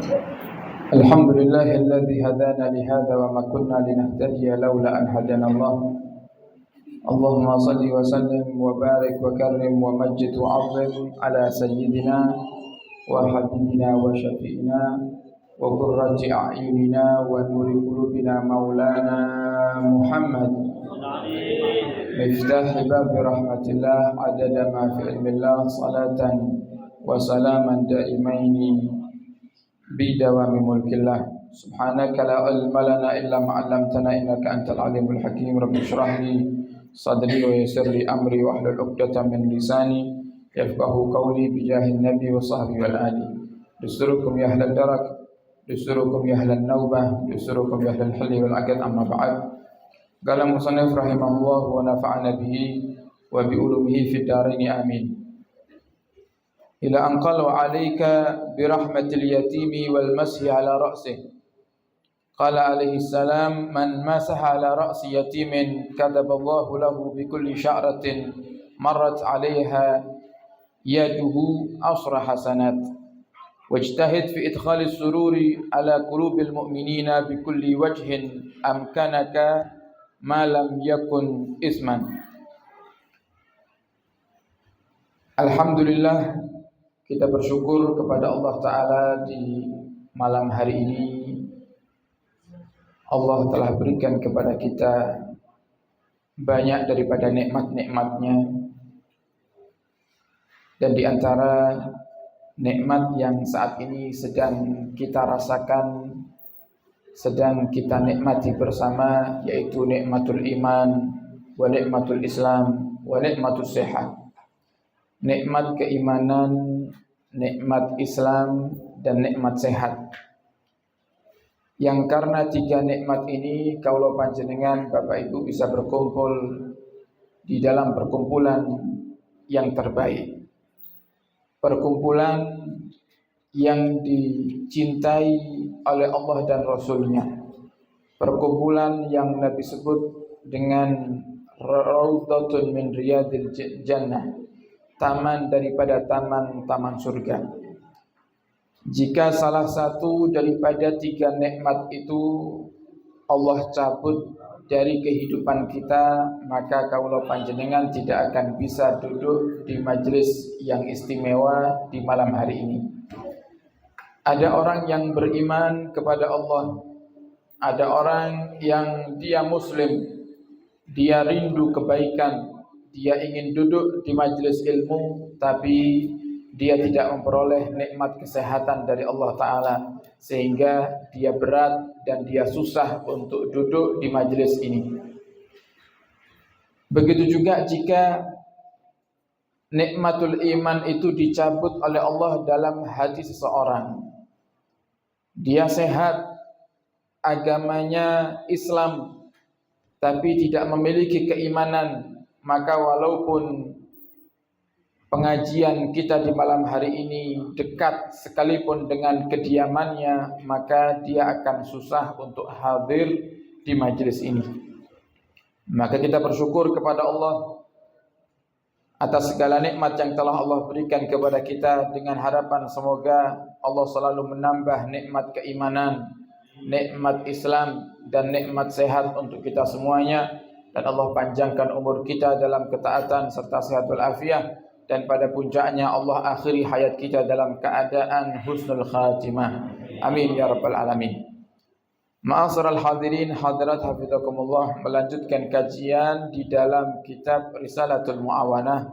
الحمد لله الذي هدانا لهذا وما كنا لنهتدي لولا أن هدانا الله. اللهم صل وسلم وبارك وكرم ومجد وعظم على سيدنا وحبيبنا وشفينا وقرة أعيننا ونور قلوبنا مولانا محمد مفتاح باب رحمة الله عدد ما في علم الله صلاة وسلاما دائمين بدوام ملك الله. سبحانك لا علم لنا إلا ما علمتنا إنك أنت العليم الحكيم. رب اشرح لي صدري ويسر لي أمري واحلل عقدة من لساني يفقه قولي بجاه النبي وصحبه والآل. دستوركم يا أهل الدرك، دستوركم يا أهل النوبة، دستوركم يا أهل الحل والعقد. أما بعد، قال المصنف رحمه الله ونفعنا به وبعلومه في الدارين آمين. إلى أن قال وعليك برحمة اليتيم والمسح على رأسه. قال عليه السلام من مسح على رأس يتيم كتب الله له بكل شعرة مرت عليها يده 10 حسنات. واجتهد في إدخال السرور على قلوب المؤمنين بكل وجه أمكنك ما لم يكن إثما. Alhamdulillah, kita bersyukur kepada Allah Ta'ala di malam hari ini. Allah telah berikan kepada kita banyak daripada nikmat-nikmatnya. Dan di antara nikmat yang saat ini sedang kita rasakan, sedang kita nikmati bersama, yaitu nikmatul iman, wa nikmatul islam, wa nikmatul sehat. Nikmat keimanan, nikmat Islam, dan nikmat sehat. Yang karena 3 nikmat ini kaulo panjenengan Bapak Ibu bisa berkumpul di dalam perkumpulan yang terbaik, perkumpulan yang dicintai oleh Allah dan Rasulnya, perkumpulan yang Nabi sebut dengan Raudhatun min Riyadil Jannah, taman daripada taman-taman surga. Jika salah satu daripada 3 nikmat itu Allah cabut dari kehidupan kita, maka kaulah panjenengan tidak akan bisa duduk di majelis yang istimewa di malam hari ini. Ada orang yang beriman kepada Allah, ada orang yang dia muslim, dia rindu kebaikan, dia ingin duduk di majelis ilmu, tapi dia tidak memperoleh nikmat kesehatan dari Allah Ta'ala, sehingga dia berat dan dia susah untuk duduk di majelis ini. Begitu juga jika nikmatul iman itu dicabut oleh Allah dalam hati seseorang. Dia sehat, agamanya Islam, tapi tidak memiliki keimanan, maka walaupun pengajian kita di malam hari ini dekat sekalipun dengan kediamannya, maka dia akan susah untuk hadir di majelis ini. Maka kita bersyukur kepada Allah atas segala nikmat yang telah Allah berikan kepada kita, dengan harapan semoga Allah selalu menambah nikmat keimanan, nikmat Islam, dan nikmat sehat untuk kita semuanya. Dan Allah panjangkan umur kita dalam ketaatan serta sehat walafiat, dan pada puncaknya Allah akhiri hayat kita dalam keadaan husnul khatimah. Amin ya rabbal alamin. Ma'asyiral hadirin hadirat hafizakumullah, melanjutkan kajian di dalam kitab Risalatul Mu'awanah.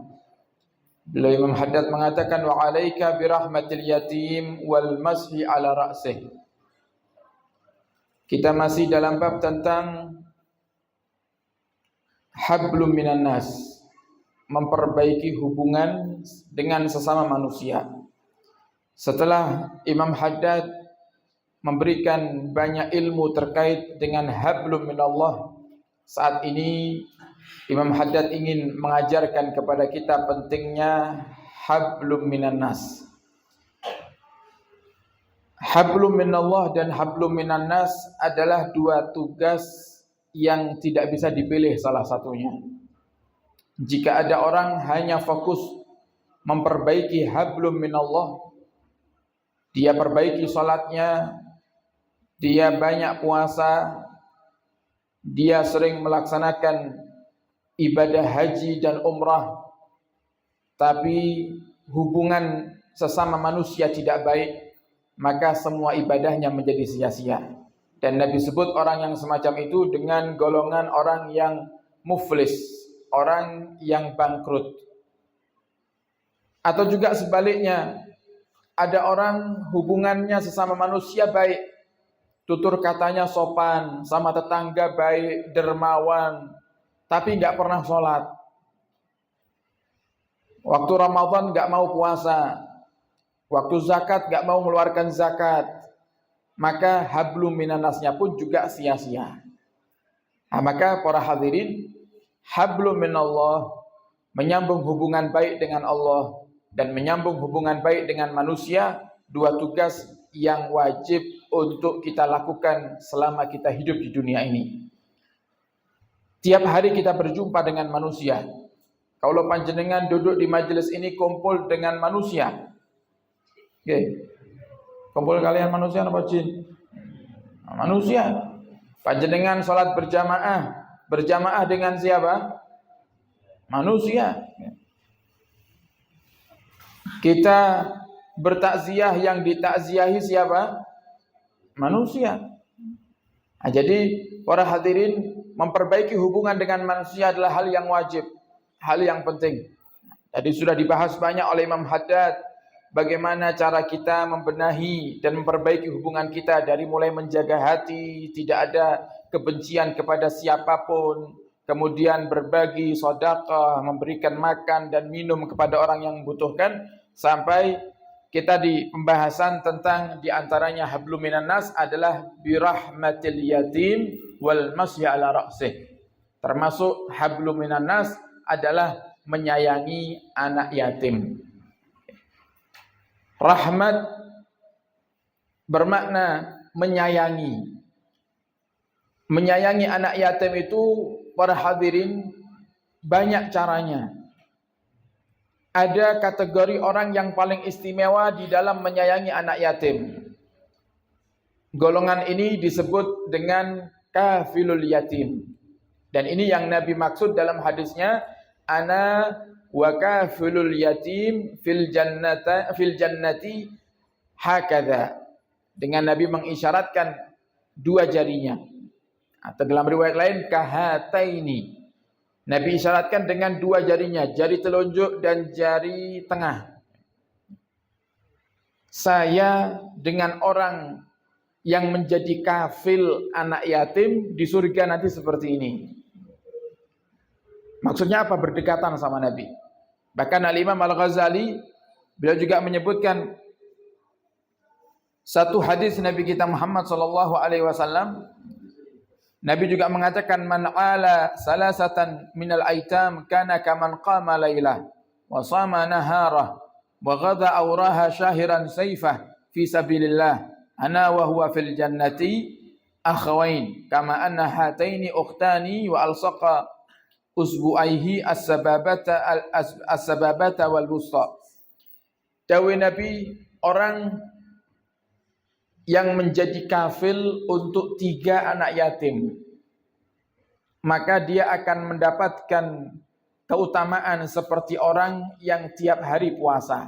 Beliau Imam Haddad mengatakan wa 'alaika bi rahmatil yatim wal mashi 'ala ra'sih. Kita masih dalam bab tentang hablum minan nas, memperbaiki hubungan dengan sesama manusia. Setelah Imam Haddad memberikan banyak ilmu terkait dengan hablum minallah, saat ini Imam Haddad ingin mengajarkan kepada kita pentingnya hablum minan nas. Hablum minallah dan hablum minan nas adalah 2 tugas yang tidak bisa dipilih salah satunya. Jika ada orang hanya fokus memperbaiki hablum minallah, dia perbaiki salatnya, dia banyak puasa, dia sering melaksanakan ibadah haji dan umrah, tapi hubungan sesama manusia tidak baik, maka semua ibadahnya menjadi sia-sia. Dan Nabi sebut orang yang semacam itu dengan golongan orang yang muflis, orang yang bangkrut. Atau juga sebaliknya, ada orang hubungannya sesama manusia baik, tutur katanya sopan, sama tetangga baik, dermawan, tapi nggak pernah sholat. Waktu Ramadan nggak mau puasa, waktu zakat nggak mau mengeluarkan zakat, maka hablum minannasnya pun juga sia-sia. Nah, maka para hadirin, hablum minallah, menyambung hubungan baik dengan Allah dan menyambung hubungan baik dengan manusia, dua tugas yang wajib untuk kita lakukan selama kita hidup di dunia ini. Tiap hari kita berjumpa dengan manusia. Kalau panjenengan duduk di majelis ini kumpul dengan manusia, kumpul kalian manusia apa jin? Manusia. Panjenengan salat berjamaah dengan siapa? Manusia. Kita bertakziah, yang ditakziahi siapa? Manusia. Nah, jadi para hadirin, memperbaiki hubungan dengan manusia adalah hal yang wajib, hal yang penting. Tadi sudah dibahas banyak oleh Imam Haddad, bagaimana cara kita membenahi dan memperbaiki hubungan kita, dari mulai menjaga hati, tidak ada kebencian kepada siapapun, kemudian berbagi sedekah, memberikan makan dan minum kepada orang yang membutuhkan, sampai kita di pembahasan tentang diantaranya hablum minannas adalah birahmatil yatim wal masyi ala ra'sih. Termasuk hablum minannas adalah menyayangi anak yatim. Rahmat bermakna menyayangi. Menyayangi anak yatim itu, para hadirin, banyak caranya. Ada kategori orang yang paling istimewa di dalam menyayangi anak yatim. Golongan ini disebut dengan kafilul yatim. Dan ini yang Nabi maksud dalam hadisnya, ana wa kafilul yatim fil jannati hakadha. Dengan Nabi mengisyaratkan dua jarinya. Atau dalam riwayat lain kahataini. Nabi isyaratkan dengan dua jarinya, jari telunjuk dan jari tengah. Saya dengan orang yang menjadi kafil anak yatim di surga nanti seperti ini. Maksudnya apa? Berdekatan sama Nabi. Bahkan Al-Imam Al-Ghazali, beliau juga menyebutkan satu hadis Nabi kita Muhammad SAW. Nabi juga mengatakan, man ala salasatan minal aitam kana kaman qama lailah wa sama naharah wa ghada awraha syahiran sayfah fi sabilillah ana wa huwa fil jannati akhawain kama anna hataini ukhtani wa alsaqa usbu'aihi as-sababata wal wusta. Dawai Nabi, orang yang menjadi kafil untuk 3 anak yatim, maka dia akan mendapatkan keutamaan seperti orang yang tiap hari puasa,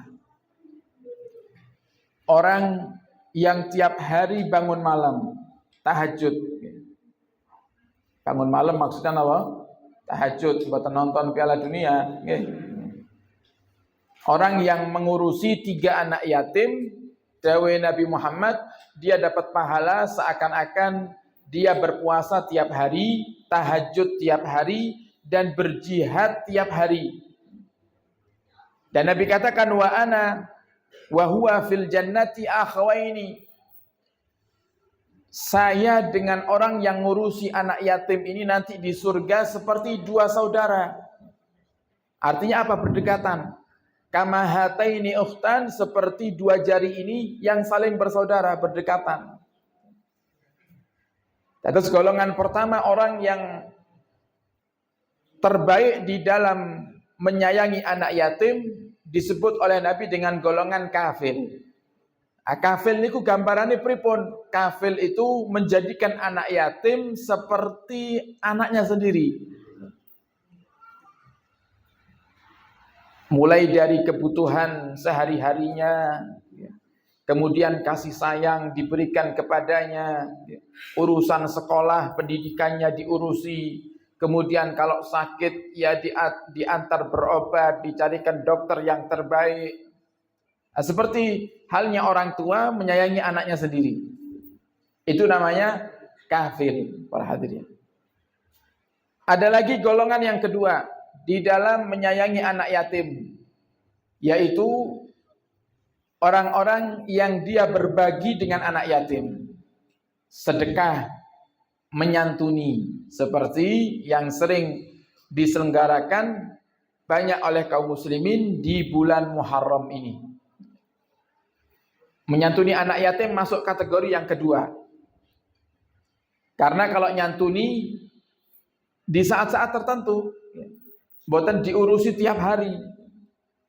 orang yang tiap hari bangun malam, tahajud. Bangun malam maksudnya apa? Tahajud, buat nonton Piala Dunia. Orang yang mengurusi 3 anak yatim, dawai Nabi Muhammad, dia dapat pahala seakan-akan dia berpuasa tiap hari, tahajud tiap hari, dan berjihad tiap hari. Dan Nabi katakan, wa ana wa huwa fil jannati akhawaini. Saya dengan orang yang ngurusi anak yatim ini nanti di surga seperti 2 saudara. Artinya apa? Berdekatan. Kama hataini ukhtan, seperti 2 jari ini yang saling bersaudara, berdekatan. Terus golongan pertama, orang yang terbaik di dalam menyayangi anak yatim, disebut oleh Nabi dengan golongan kafil. Kafil niku gambarannya pripun? Kafil itu menjadikan anak yatim seperti anaknya sendiri. Mulai dari kebutuhan sehari-harinya, kemudian kasih sayang diberikan kepadanya, urusan sekolah, pendidikannya diurusi, kemudian kalau sakit ya diantar berobat, dicarikan dokter yang terbaik. Nah, seperti halnya orang tua menyayangi anaknya sendiri. Itu namanya kafil, para hadirin. Ada lagi golongan yang kedua di dalam menyayangi anak yatim, yaitu orang-orang yang dia berbagi dengan anak yatim. Sedekah, menyantuni, seperti yang sering diselenggarakan banyak oleh kaum muslimin di bulan Muharram ini. Menyantuni anak yatim masuk kategori yang kedua. Karena kalau nyantuni di saat-saat tertentu, boten diurusi tiap hari,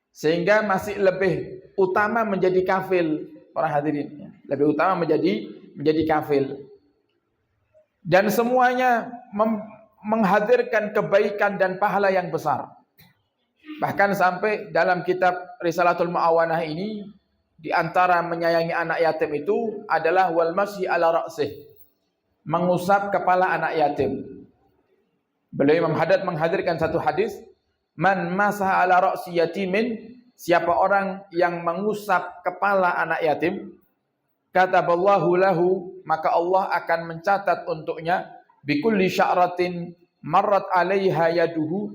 sehingga masih lebih utama menjadi kafil, para hadirin. Lebih utama menjadi kafil. Dan semuanya menghadirkan kebaikan dan pahala yang besar. Bahkan sampai dalam kitab Risalatul Mu'awanah ini, di antara menyayangi anak yatim itu adalah wal masyi ala ra'sih, mengusap kepala anak yatim. Beliau Imam Haddad menghadirkan satu hadis, man masaha ala ra'si yatimin, siapa orang yang mengusap kepala anak yatim, kataballahu lahu, maka Allah akan mencatat untuknya bikulli sya'ratin marrat 'alaiha yaduhu,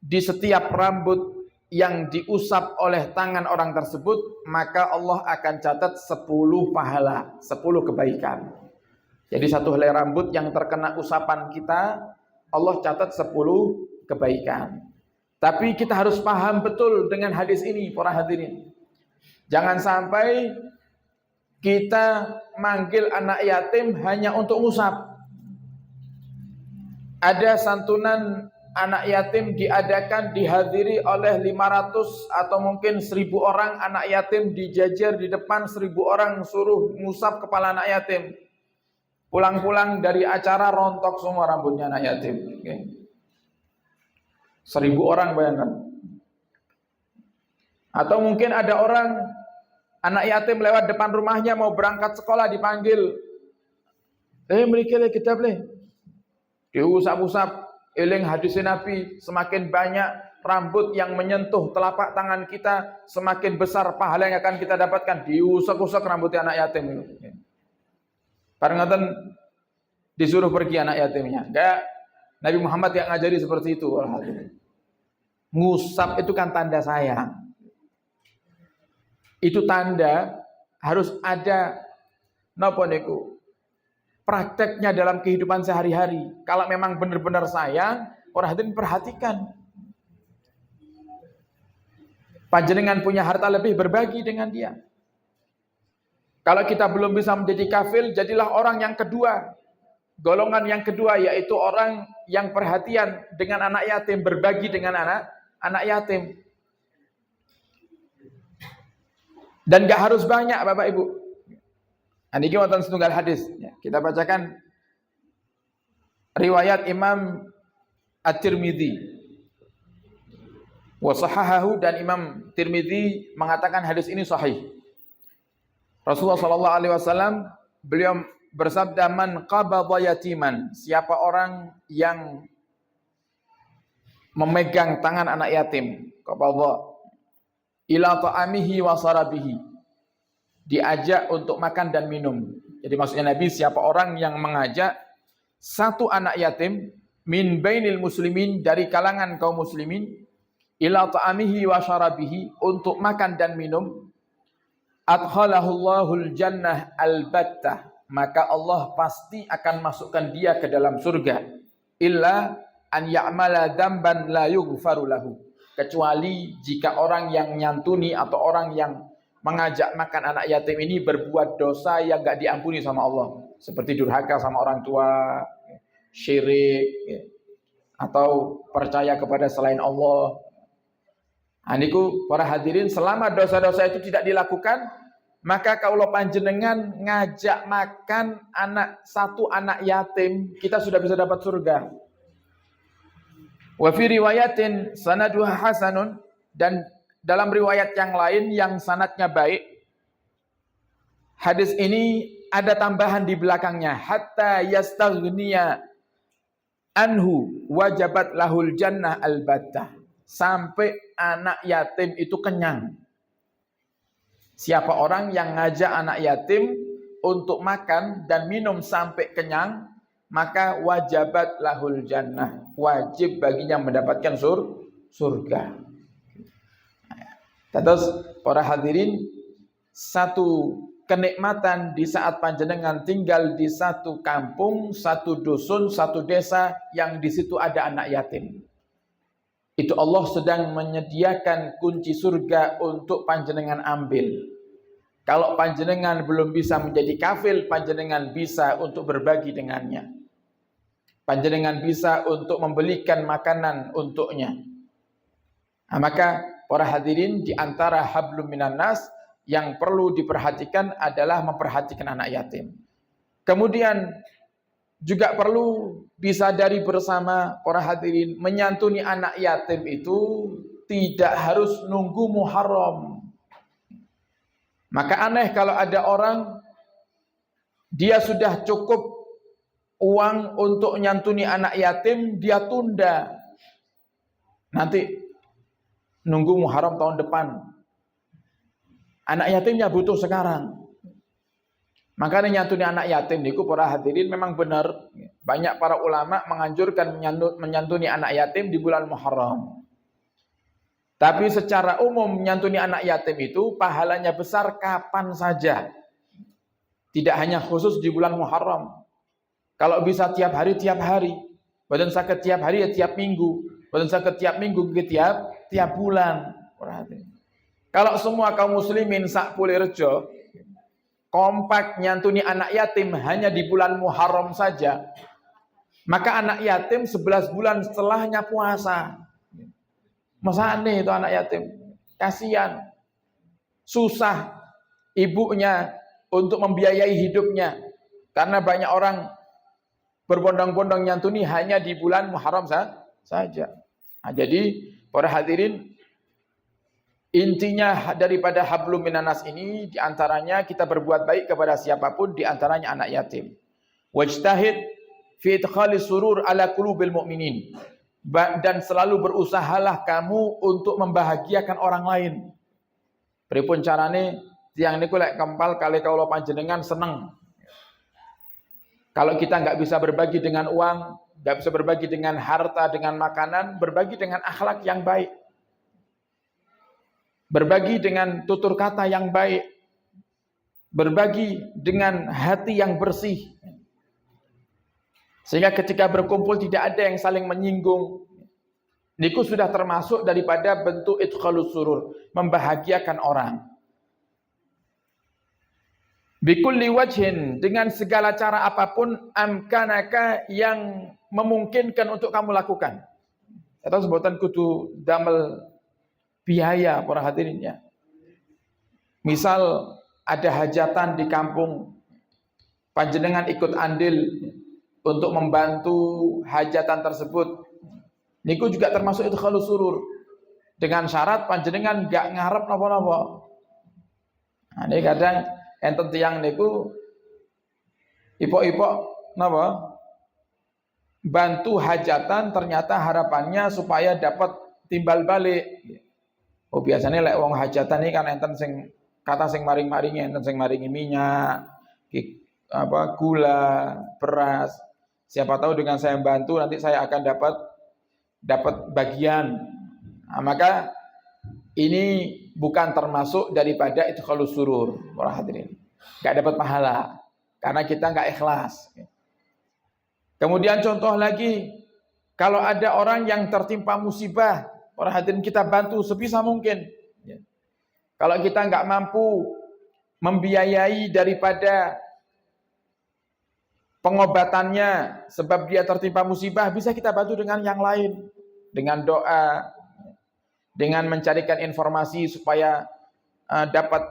di setiap rambut yang diusap oleh tangan orang tersebut, maka Allah akan catat 10 pahala, 10 kebaikan. Jadi satu helai rambut yang terkena usapan kita, Allah catat 10 kebaikan. Tapi kita harus paham betul dengan hadis ini, para hadirin. Jangan sampai kita manggil anak yatim hanya untuk ngusap. Ada santunan anak yatim diadakan, dihadiri oleh 500 atau mungkin 1000 orang anak yatim, dijajar di depan 1000 orang, suruh ngusap kepala anak yatim. Pulang-pulang dari acara rontok semua rambutnya anak yatim. 1000 orang, bayangkan. Atau mungkin ada orang anak yatim lewat depan rumahnya mau berangkat sekolah, dipanggil, mereka kitab leh, diusap-usap. Eling hadis Nabi, semakin banyak rambut yang menyentuh telapak tangan kita, semakin besar pahala yang akan kita dapatkan. Diusap-usap rambut anak yatim. Parangatan disuruh pergi anak yatimnya. Kayak Nabi Muhammad yang ngajari seperti itu. Ngusap itu kan tanda sayang. Itu tanda harus ada napa niku? Prakteknya dalam kehidupan sehari-hari. Kalau memang benar-benar sayang, orang hadirin perhatikan. Panjenengan punya harta lebih, berbagi dengan dia. Kalau kita belum bisa menjadi kafil, jadilah orang yang kedua. Golongan yang kedua, yaitu orang yang perhatian dengan anak yatim, berbagi dengan anak yatim. Dan gak harus banyak, Bapak Ibu. Niki wonten setunggal hadis. Kita bacakan riwayat Imam At-Tirmidzi. Wa sahahahu, dan Imam Tirmidzi mengatakan hadis ini sahih. Rasulullah sallallahu alaihi wasallam beliau bersabda, man qabadha yatiman, siapa orang yang memegang tangan anak yatim, qabadha, ila ta'amihi wa sarabihi, diajak untuk makan dan minum. Jadi maksudnya Nabi, siapa orang yang mengajak satu anak yatim min bainil muslimin, dari kalangan kaum muslimin, ila ta'amihi wa syarabihi, untuk makan dan minum, adkhalahullahul jannah albattah, maka Allah pasti akan masukkan dia ke dalam surga, illa an ya'mala dzamban la yughfaru lahu, kecuali jika orang yang nyantuni atau orang yang mengajak makan anak yatim ini berbuat dosa yang gak diampuni sama Allah, seperti durhaka sama orang tua, syirik, atau percaya kepada selain Allah. Aniku para hadirin, selama dosa-dosa itu tidak dilakukan, maka kaulah panjenengan ngajak makan satu anak yatim, kita sudah bisa dapat surga. Wa fi riwayatin sanaduha hasanun, dan dalam riwayat yang lain yang sanadnya baik, hadis ini ada tambahan di belakangnya, hatta yastaghniya anhu wajabat lahul jannah albattah, sampai anak yatim itu kenyang. Siapa orang yang ngajak anak yatim untuk makan dan minum sampai kenyang, maka wajabat lahul jannah, wajib baginya mendapatkan surga. Terus para hadirin, satu kenikmatan di saat panjenengan tinggal di satu kampung, satu dusun, satu desa yang di situ ada anak yatim. Itu Allah sedang menyediakan kunci surga untuk panjenengan ambil. Kalau panjenengan belum bisa menjadi kafil, panjenengan bisa untuk berbagi dengannya. Panjenengan bisa untuk membelikan makanan untuknya. Nah, maka para hadirin, di antara hablum minan nas yang perlu diperhatikan adalah memperhatikan anak yatim. Kemudian juga perlu disadari bersama para hadirin, menyantuni anak yatim itu tidak harus nunggu Muharram. Maka aneh kalau ada orang, dia sudah cukup uang untuk nyantuni anak yatim, dia tunda. Nanti nunggu Muharram tahun depan. Anak yatimnya butuh sekarang. Makanya nyantuni anak yatim niku para hadirin memang benar. Banyak para ulama menganjurkan menyantuni anak yatim di bulan Muharram. Tapi secara umum menyantuni anak yatim itu pahalanya besar kapan saja. Tidak hanya khusus di bulan Muharram. Kalau bisa tiap hari, badan sakit tiap hari ya tiap minggu, badan sakit tiap minggu ke tiap bulan. Kalau semua kaum muslimin sak Pulirejo kompak nyantuni anak yatim hanya di bulan Muharram saja, maka anak yatim 11 bulan setelahnya puasa. Masa aneh itu anak yatim, kasihan, susah ibunya untuk membiayai hidupnya, karena banyak orang berbondong-bondong nyantuni hanya di bulan Muharram saja. Nah, jadi para hadirin, intinya daripada hablum minanas ini diantaranya kita berbuat baik kepada siapapun, diantaranya anak yatim. Wajtahid fi idkhalis surur ala qulubil mu'minin, dan selalu berusahalah kamu untuk membahagiakan orang lain. Pripun carane tiang niku lek kempal kali kawula panjenengan seneng. Kalau kita nggak bisa berbagi dengan uang, nggak bisa berbagi dengan harta, dengan makanan, berbagi dengan akhlak yang baik. Berbagi dengan tutur kata yang baik, berbagi dengan hati yang bersih, sehingga ketika berkumpul tidak ada yang saling menyinggung. Niku sudah termasuk daripada bentuk idkhalus surur, membahagiakan orang. Bikulli wajhin, dengan segala cara apapun, amkanaka, yang memungkinkan untuk kamu lakukan. Atau sebutan kudu damel biaya para hadirin ya. Misal ada hajatan di kampung, panjenengan ikut andil untuk membantu hajatan tersebut. Niku juga termasuk idkhalus surur, dengan syarat panjenengan gak ngarep napa-napa. Nah, ini kadang enten tiyang niku ipok-ipok napa bantu hajatan, ternyata harapannya supaya dapat timbal balik. Oh, biasanya lek wong hajatan ini kan enten sing kata sing maring-maringi, enten sing maringi minyak, gula, beras. Siapa tahu dengan saya bantu nanti saya akan dapat bagian. Nah, maka ini bukan termasuk daripada idkhalus surur, para hadirin. Enggak dapat pahala karena kita enggak ikhlas. Kemudian contoh lagi, kalau ada orang yang tertimpa musibah, para hadirin kita bantu sebisa mungkin. Kalau kita enggak mampu membiayai daripada pengobatannya sebab dia tertimpa musibah, bisa kita bantu dengan yang lain, dengan doa, dengan mencarikan informasi supaya dapat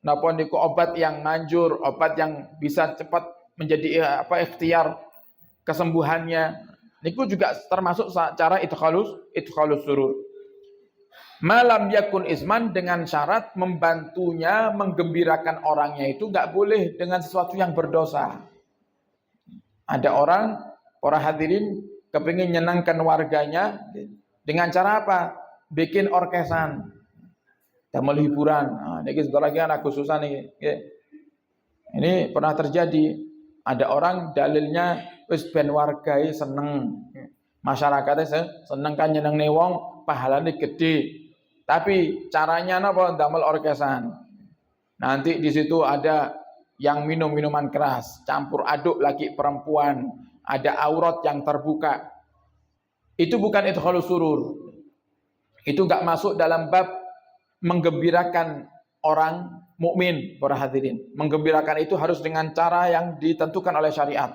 napa niku obat yang manjur, obat yang bisa cepat menjadi ikhtiar kesembuhannya. Niku juga termasuk cara idkhalus surur. Malam yakun isman, dengan syarat membantunya, menggembirakan orangnya itu enggak boleh dengan sesuatu yang berdosa. Ada orang, para hadirin, kepingin nyenangkan warganya dengan cara apa? Bikin orkesan, damel hiburan. Nah, ini sebentar lagi anak khususan nih. Ini pernah terjadi. Ada orang dalilnya wis ben wargai seneng, masyarakatnya seneng kan nyeneng wong, pahalanya gede. Tapi caranya napa? Damel orkesan. Nanti di situ ada yang minum minuman keras, campur aduk lagi perempuan, ada aurat yang terbuka. Itu bukan idkhalus surur. Itu enggak masuk dalam bab menggembirakan orang mukmin, para hadirin. Menggembirakan itu harus dengan cara yang ditentukan oleh syariat.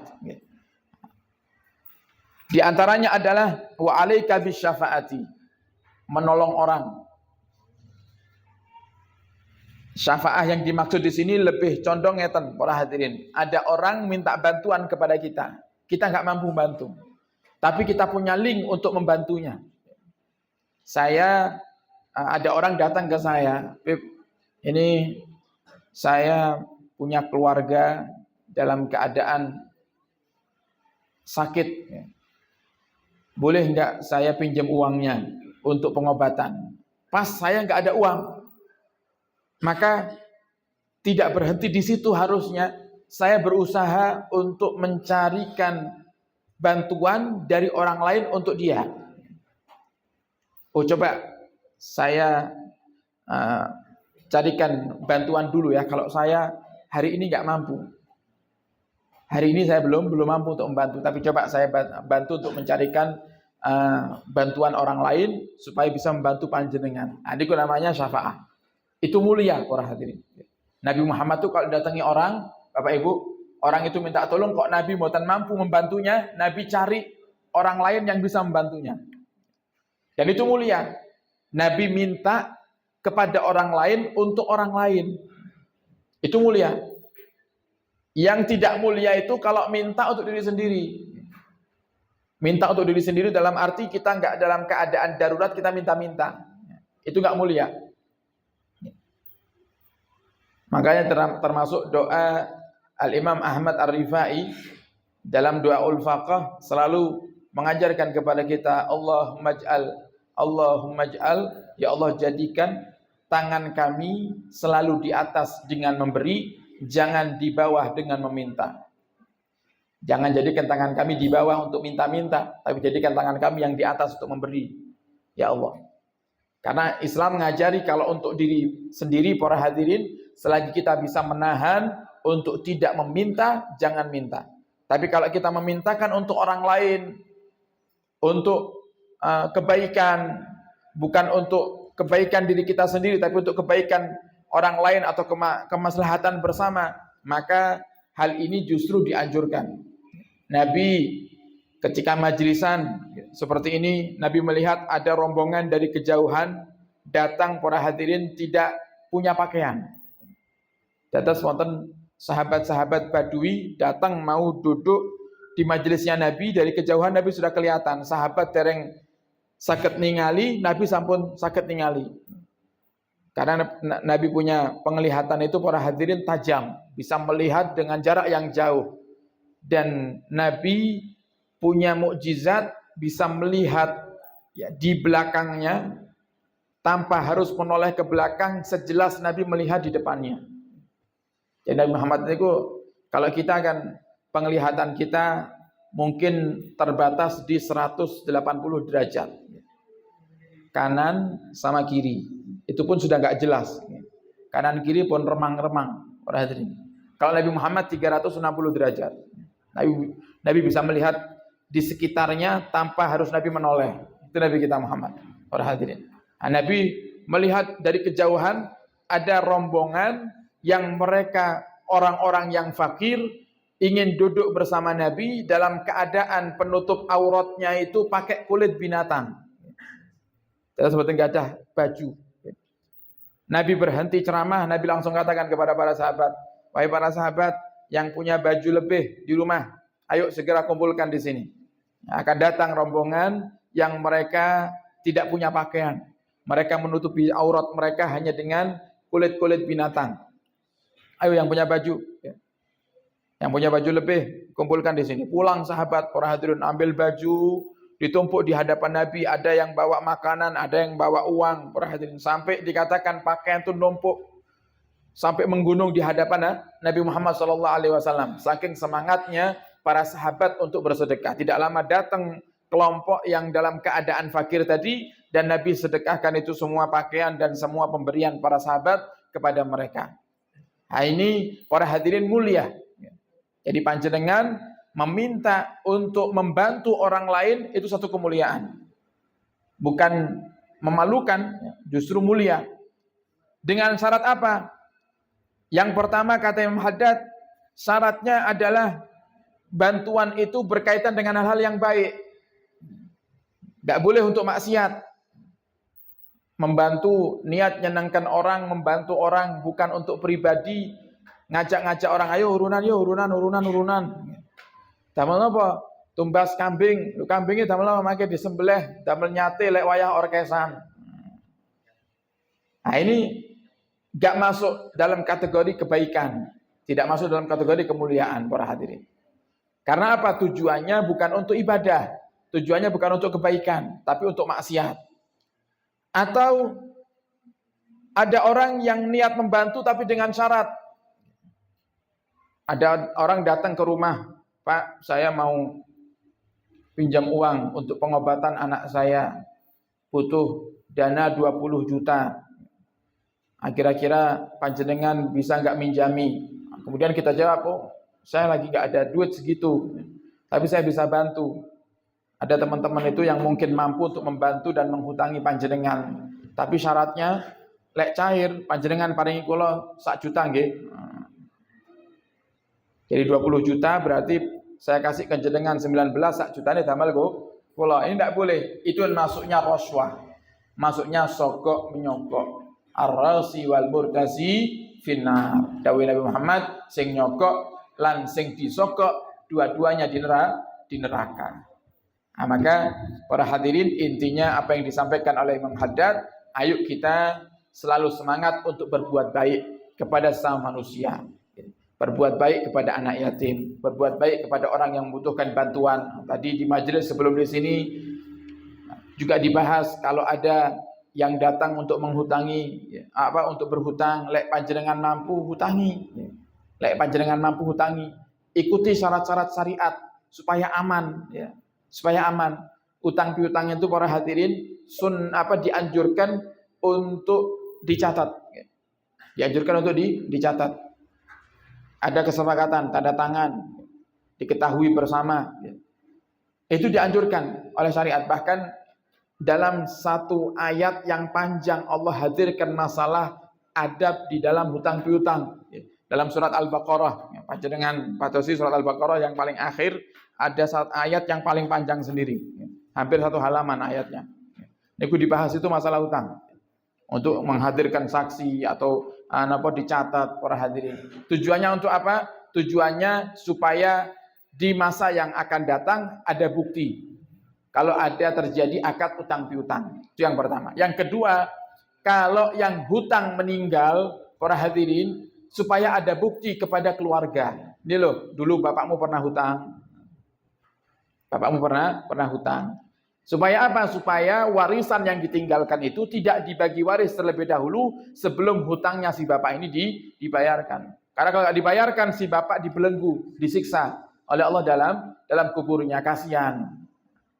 Di antaranya adalah wa alaika bisyafaati, menolong orang. Syafaah yang dimaksud di sini lebih condong ngeten, para hadirin. Ada orang minta bantuan kepada kita, kita nggak mampu bantu, tapi kita punya link untuk membantunya. Ada orang datang ke saya, Pip, ini saya punya keluarga dalam keadaan sakit, boleh nggak saya pinjam uangnya untuk pengobatan? Pas saya nggak ada uang. Maka tidak berhenti di situ, harusnya saya berusaha untuk mencarikan bantuan dari orang lain untuk dia. Oh, coba saya carikan bantuan dulu ya, kalau saya hari ini nggak mampu. Hari ini saya belum mampu untuk membantu, tapi coba saya bantu untuk mencarikan bantuan orang lain supaya bisa membantu panjenengan. Nah, itu namanya syafaat. Itu mulia, para hadirin. Nabi Muhammad itu kalau datangi orang, Bapak Ibu, orang itu minta tolong kok Nabi mboten mampu membantunya, Nabi cari orang lain yang bisa membantunya. Dan itu mulia. Nabi minta kepada orang lain untuk orang lain. Itu mulia. Yang tidak mulia itu kalau minta untuk diri sendiri. Minta untuk diri sendiri dalam arti kita enggak dalam keadaan darurat kita minta-minta. Itu enggak mulia. Makanya termasuk doa Al-Imam Ahmad Ar-Rifai dalam doa Ul-Faqah selalu mengajarkan kepada kita, Allahumma ij'al, ya Allah jadikan tangan kami selalu di atas dengan memberi, jangan di bawah dengan meminta. Jangan jadikan tangan kami di bawah untuk minta-minta, tapi jadikan tangan kami yang di atas untuk memberi. Ya Allah. Karena Islam mengajari kalau untuk diri sendiri, para hadirin, selagi kita bisa menahan untuk tidak meminta, jangan minta. Tapi kalau kita memintakan untuk orang lain, untuk kebaikan, bukan untuk kebaikan diri kita sendiri, tapi untuk kebaikan orang lain atau kemaslahatan bersama, maka hal ini justru dianjurkan. Nabi ketika majlisan seperti ini, Nabi melihat ada rombongan dari kejauhan datang, para hadirin, tidak punya pakaian. Dados wonten sahabat-sahabat Badui datang mau duduk di majelisnya Nabi, dari kejauhan Nabi sudah kelihatan. Sahabat dereng saged ningali, Nabi sampun saged ningali. Karena Nabi punya penglihatan itu, para hadirin, tajam, bisa melihat dengan jarak yang jauh. Dan Nabi punya mukjizat bisa melihat ya di belakangnya tanpa harus menoleh ke belakang, sejelas Nabi melihat di depannya. Jadi Nabi Muhammad itu, kalau kita kan penglihatan kita mungkin terbatas di 180 derajat. Kanan sama kiri. Itu pun sudah enggak jelas. Kanan kiri pun remang-remang, para hadirin. Kalau Nabi Muhammad 360 derajat. Nabi bisa melihat di sekitarnya tanpa harus Nabi menoleh. Itu Nabi kita Muhammad, para hadirin. Nah, Nabi melihat dari kejauhan ada rombongan yang mereka orang-orang yang fakir ingin duduk bersama Nabi dalam keadaan penutup auratnya itu pakai kulit binatang. Tidak seperti enggak ada baju. Nabi berhenti ceramah, Nabi langsung katakan kepada para sahabat, wahai para sahabat yang punya baju lebih di rumah, ayo segera kumpulkan di sini. Akan datang rombongan yang mereka tidak punya pakaian. Mereka menutupi aurat mereka hanya dengan kulit-kulit binatang. Ayo yang punya baju, yang punya baju lebih, kumpulkan di sini. Pulang sahabat, para hadirin ambil baju, ditumpuk di hadapan Nabi. Ada yang bawa makanan, ada yang bawa uang. Para hadirin sampai dikatakan pakaian itu numpuk sampai menggunung di hadapan Nabi Muhammad SAW. Saking semangatnya para sahabat untuk bersedekah. Tidak lama datang kelompok yang dalam keadaan fakir tadi, dan Nabi sedekahkan itu semua pakaian dan semua pemberian para sahabat kepada mereka. Nah, ini para hadirin mulia. Jadi panjenengan meminta untuk membantu orang lain itu satu kemuliaan. Bukan memalukan, justru mulia. Dengan syarat apa? Yang pertama kata Imam Haddad, syaratnya adalah bantuan itu berkaitan dengan hal-hal yang baik. Tidak boleh untuk maksiat. Membantu, niat nyenangkan orang, membantu orang bukan untuk pribadi, ngajak-ngajak orang, ayo urunan, yuk urunan. Damel apa? Tumbas kambing, lu kambingnya damel apa? Makai disembelih, damel nyate lek wayah orkesan. Nah ini gak masuk dalam kategori kebaikan, tidak masuk dalam kategori kemuliaan para hadirin. Karena apa? Tujuannya bukan untuk ibadah, tujuannya bukan untuk kebaikan, tapi untuk maksiat. Atau ada orang yang niat membantu tapi dengan syarat. Ada orang datang ke rumah, Pak, saya mau pinjam uang untuk pengobatan anak saya, butuh dana 20 juta. Kira-kira panjenengan bisa nggak minjami? Kemudian kita jawab, oh saya lagi nggak ada duit segitu, tapi saya bisa bantu. Ada teman-teman itu yang mungkin mampu untuk membantu dan menghutangi panjenengan, tapi syaratnya lek cair panjenengan paringi kula 1 juta nggih. Jadi 20 juta berarti saya kasih panjenengan 19, 1 juta ini damel kula. Ini tidak boleh. Itu masuknya roswah, masuknya sogok menyogok. Ar-rasi wal murtasi finnar. Dawuh Nabi Muhammad, sing nyogok lan sing disogok dua-duanya di neraka. Nah, maka para hadirin, intinya apa yang disampaikan oleh Imam Haddad, ayo kita selalu semangat untuk berbuat baik kepada sesama manusia. Berbuat baik kepada anak yatim, berbuat baik kepada orang yang membutuhkan bantuan. Tadi di majelis sebelum di sini juga dibahas kalau ada yang datang untuk menghutangi, untuk berhutang, lek panjenengan mampu hutangi. Lek panjenengan mampu hutangi. Ikuti syarat-syarat syariat supaya aman, ya. Supaya aman. Utang piutang itu para hadirin dianjurkan untuk dicatat. Dianjurkan untuk dicatat. Ada kesepakatan, tanda tangan, diketahui bersama. Itu dianjurkan oleh syariat. Bahkan dalam satu ayat yang panjang Allah hadirkan masalah adab di dalam hutang piutang. Dalam surat Al-Baqarah, panjenengan patosi surat Al-Baqarah yang paling akhir, ada satu ayat yang paling panjang sendiri, hampir 1 halaman ayatnya. Ini dibahas itu masalah hutang, untuk menghadirkan saksi atau dicatat para hadirin. Tujuannya untuk apa? Tujuannya supaya di masa yang akan datang ada bukti kalau ada terjadi akad utang piutang. Itu yang pertama. Yang kedua, kalau yang hutang meninggal para hadirin, supaya ada bukti kepada keluarga. Ini loh, dulu bapakmu pernah hutang. Bapakmu pernah hutang. Supaya apa? Supaya warisan yang ditinggalkan itu tidak dibagi waris terlebih dahulu sebelum hutangnya si bapak ini dibayarkan. Karena kalau tidak dibayarkan, si bapak dibelenggu, disiksa oleh Allah dalam kuburnya, kasihan.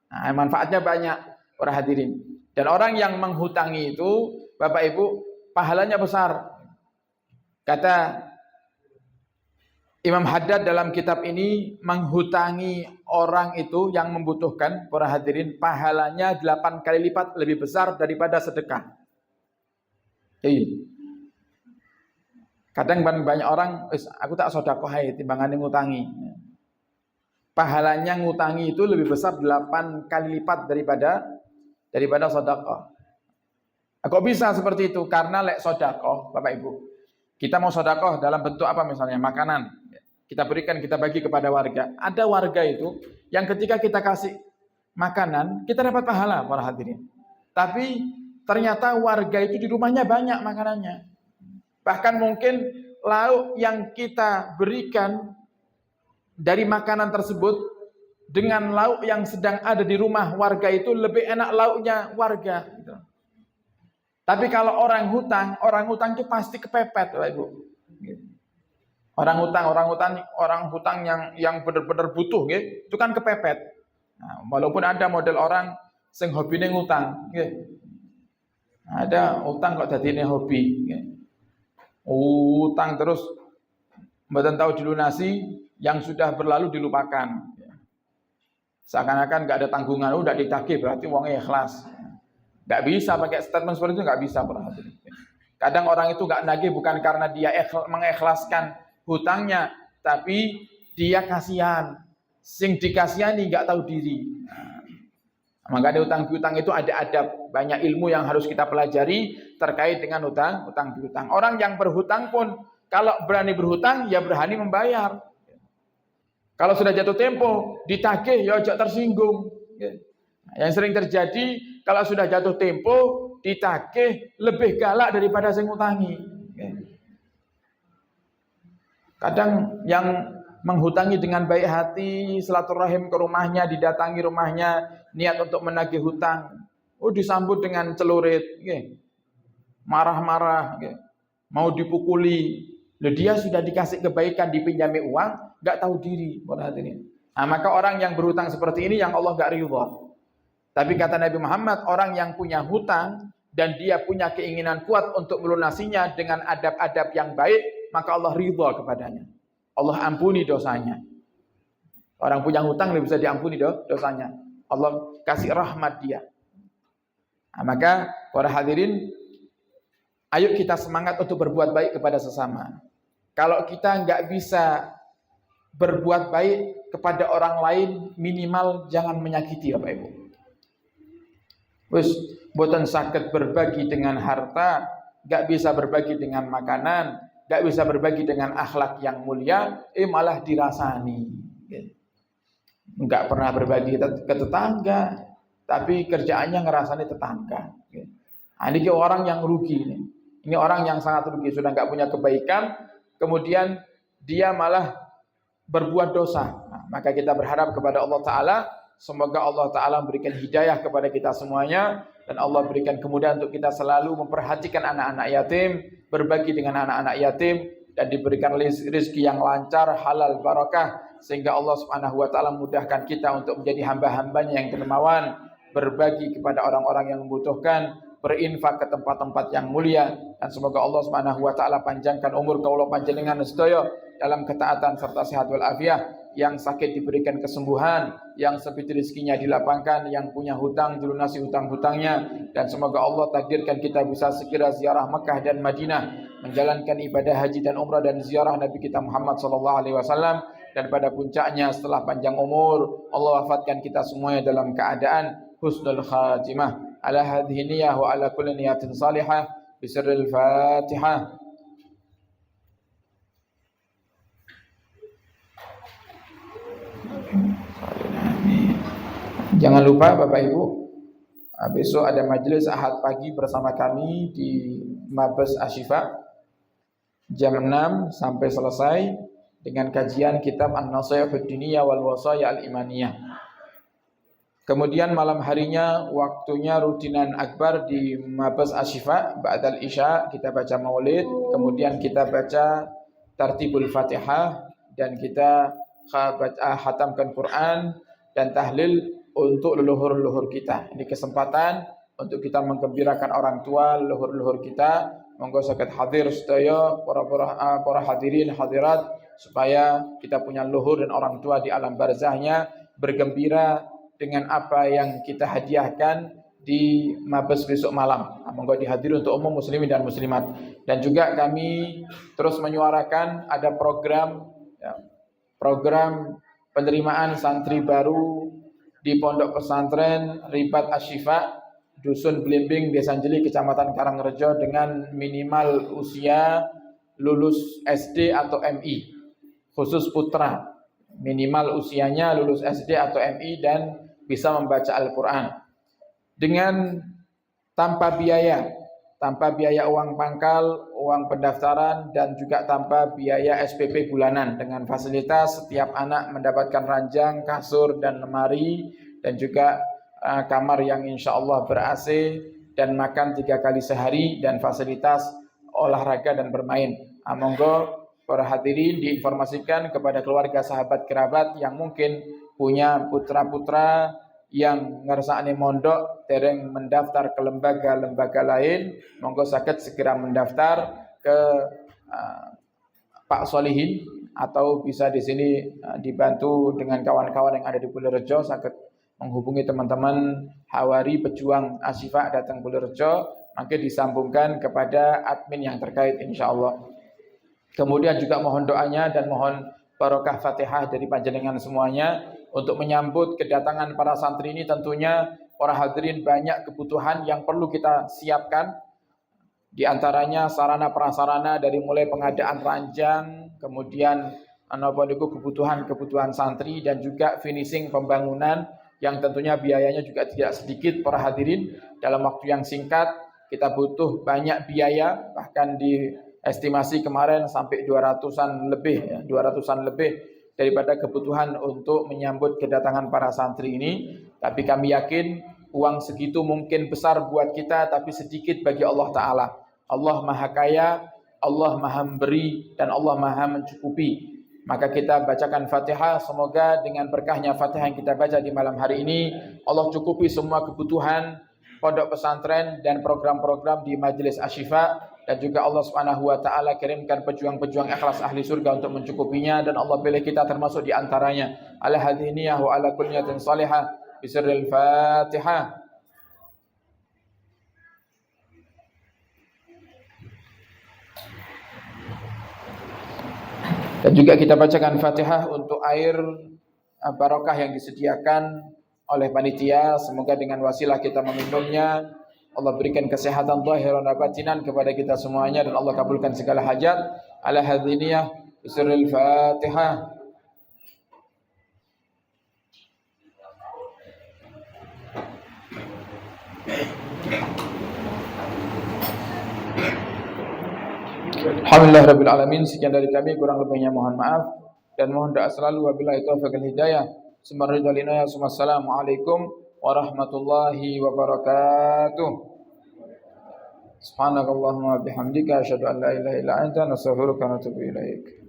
Nah, manfaatnya banyak para hadirin. Dan orang yang menghutangi itu, Bapak Ibu, pahalanya besar. Kata Imam Haddad dalam kitab ini, menghutangi orang itu yang membutuhkan, para hadirin, pahalanya 8 kali lipat lebih besar daripada sedekah. Kadang banyak orang, aku tak sedekah timbangan ngutangi. Pahalanya ngutangi itu lebih besar 8 kali lipat daripada sedekah. Kok bisa seperti itu? Karena lek sodakoh, Bapak Ibu. Kita mau sodakoh dalam bentuk apa misalnya? Makanan. Kita berikan, kita bagi kepada warga. Ada warga itu yang ketika kita kasih makanan, kita dapat pahala para hadirin. Tapi ternyata warga itu di rumahnya banyak makanannya. Bahkan mungkin lauk yang kita berikan dari makanan tersebut dengan lauk yang sedang ada di rumah warga itu lebih enak lauknya warga. Tapi kalau orang hutang itu pasti kepepet, Bapak Ibu. Orang hutang yang benar-benar butuh, itu kan kepepet. Nah, walaupun ada model orang sing hobine ngutang, ada utang kok dadine hobi. Utang terus mboten tahu dilunasi, yang sudah berlalu dilupakan. Seakan-akan nggak ada tanggungan, udah ditagih berarti uangnya ikhlas. Nggak bisa pakai statement seperti itu, nggak bisa. Kadang orang itu nggak nagih bukan karena dia mengikhlaskan hutangnya, tapi dia kasihan. Sing dikasihani nggak tahu diri. Maka ada utang piutang itu ada adab, banyak ilmu yang harus kita pelajari terkait dengan utang piutang. Orang yang berhutang pun kalau berani berhutang ya berani membayar. Kalau sudah jatuh tempo ditagih ya ojo tersinggung. Yang sering terjadi kalau sudah jatuh tempo ditagih lebih galak daripada sing ngutangi. Kadang yang menghutangi dengan baik hati, silaturahim ke rumahnya, didatangi rumahnya, niat untuk menagih hutang, disambut dengan celurit, marah-marah, mau dipukuli. Dia sudah dikasih kebaikan, dipinjami uang, nggak tahu diri. Nah, maka orang yang berhutang seperti ini yang Allah nggak ridha. Tapi kata Nabi Muhammad, orang yang punya hutang dan dia punya keinginan kuat untuk melunasinya dengan adab-adab yang baik, maka Allah ridha kepadanya. Allah ampuni dosanya. Orang punya hutang lebih bisa diampuni dosanya. Allah kasih rahmat dia. Nah, maka para hadirin, ayo kita semangat untuk berbuat baik kepada sesama. Kalau kita nggak bisa berbuat baik kepada orang lain, minimal jangan menyakiti, Bapak Ibu. Wis boten saged berbagi dengan harta, nggak bisa berbagi dengan makanan, nggak bisa berbagi dengan akhlak yang mulia, malah dirasani. Nggak pernah berbagi ke tetangga, tapi kerjaannya ngerasani tetangga. Nah, ini orang yang rugi ini. Ini orang yang sangat rugi, sudah nggak punya kebaikan, kemudian dia malah berbuat dosa. Nah, maka kita berharap kepada Allah Ta'ala, semoga Allah Ta'ala memberikan hidayah kepada kita semuanya, dan Allah berikan kemudahan untuk kita selalu memperhatikan anak-anak yatim, berbagi dengan anak-anak yatim, dan diberikan rezeki yang lancar, halal, barakah, sehingga Allah Subhanahu wa Ta'ala memudahkan kita untuk menjadi hamba-hambanya yang dermawan, berbagi kepada orang-orang yang membutuhkan, berinfak ke tempat-tempat yang mulia, dan semoga Allah Subhanahu wa Ta'ala panjangkan umur kaula panjenengan sedaya dalam ketaatan serta sehat wal afiah. Yang sakit diberikan kesembuhan, yang sempit rezekinya dilapangkan, yang punya hutang dilunasi hutang-hutangnya, dan semoga Allah takdirkan kita bisa segera ziarah Mekah dan Madinah, menjalankan ibadah haji dan umrah dan ziarah Nabi kita Muhammad SAW, dan pada puncaknya setelah panjang umur Allah wafatkan kita semuanya dalam keadaan husnul khatimah. Ala hadhihi niyyah wa ala kulli niyatin salihah bisirril Fatihah. Jangan lupa Bapak Ibu, besok ada majelis Ahad pagi bersama kami di Mabes Ashifa jam 6 sampai selesai dengan kajian kitab An-Nasaih fid Diniyah wal Wasaya Al-Imaniyah. Kemudian malam harinya waktunya rutinan akbar di Mabes Ashifa, ba'dal Isya kita baca Maulid, kemudian kita baca Tartibul Fatihah, dan kita khatamkan Quran dan tahlil untuk leluhur-leluhur kita. Ini kesempatan untuk kita menggembirakan orang tua, leluhur-leluhur kita. Monggo saged hadir sedaya para hadirin hadirat, supaya kita punya leluhur dan orang tua di alam barzahnya bergembira dengan apa yang kita hadiahkan di Mabes besok malam. Monggo dihadiri untuk umum muslimin dan muslimat. Dan juga kami terus menyuarakan ada program penerimaan santri baru di Pondok Pesantren Ribat Ashifa Dusun Blimbing, Desa Jeli, Kecamatan Karangrejo dengan minimal usia lulus SD atau MI. Khusus putra, minimal usianya lulus SD atau MI dan bisa membaca Al-Quran. Dengan tanpa biaya uang pangkal, uang pendaftaran, dan juga tanpa biaya SPP bulanan. Dengan fasilitas setiap anak mendapatkan ranjang, kasur, dan lemari, dan juga kamar yang insya Allah ber-AC dan makan 3 kali sehari dan fasilitas olahraga dan bermain. Monggo para hadirin diinformasikan kepada keluarga, sahabat, kerabat yang mungkin punya putra-putra yang ngersakne mondok dereng mendaftar ke lembaga-lembaga lain, monggo saged segera mendaftar ke Pak Solihin atau bisa di sini dibantu dengan kawan-kawan yang ada di Bulerejo, saged menghubungi teman-teman Hawari Pejuang Asyifa datang Bulerejo, maka disambungkan kepada admin yang terkait insyaallah. Kemudian juga mohon doanya dan mohon barokah Fatihah dari panjenengan semuanya untuk menyambut kedatangan para santri ini. Tentunya para hadirin banyak kebutuhan yang perlu kita siapkan. Di antaranya sarana prasarana dari mulai pengadaan ranjang, kemudian kebutuhan santri dan juga finishing pembangunan yang tentunya biayanya juga tidak sedikit para hadirin. Dalam waktu yang singkat kita butuh banyak biaya, bahkan diestimasi kemarin sampai 200-an lebih daripada kebutuhan untuk menyambut kedatangan para santri ini. Tapi kami yakin uang segitu mungkin besar buat kita, tapi sedikit bagi Allah Ta'ala. Allah Maha Kaya, Allah Maha Memberi, dan Allah Maha Mencukupi. Maka kita bacakan Fatihah, semoga dengan berkahnya Fatihah yang kita baca di malam hari ini, Allah cukupi semua kebutuhan pondok pesantren dan program-program di Majelis Asyifa, dan juga Allah Subhanahu wa taala kirimkan pejuang-pejuang ikhlas ahli surga untuk mencukupinya, dan Allah pilih kita termasuk di antaranya. Ala hadiniyah wa ala kulliyatin salihah bisirril Fatihah. Dan juga kita bacakan Fatihah untuk air barokah yang disediakan oleh panitia. Semoga dengan wasilah kita meminumnya, Allah berikan kesehatan zahiran dan batinan kepada kita semuanya, dan Allah kabulkan segala hajat. Ala hadiniyah bisirril Fatihah. Alhamdulillah Rabbil Alamin. Sekian dari kami, kurang lebihnya mohon maaf dan mohon doa selalu. Wabillahi taufiq wal hidayah. Assalamualaikum warahmatullahi wabarakatuh. Subhanakallahumma bihamdika asyhadu an la ilaha illa anta, nastaghfiruka wa natubu ilaik.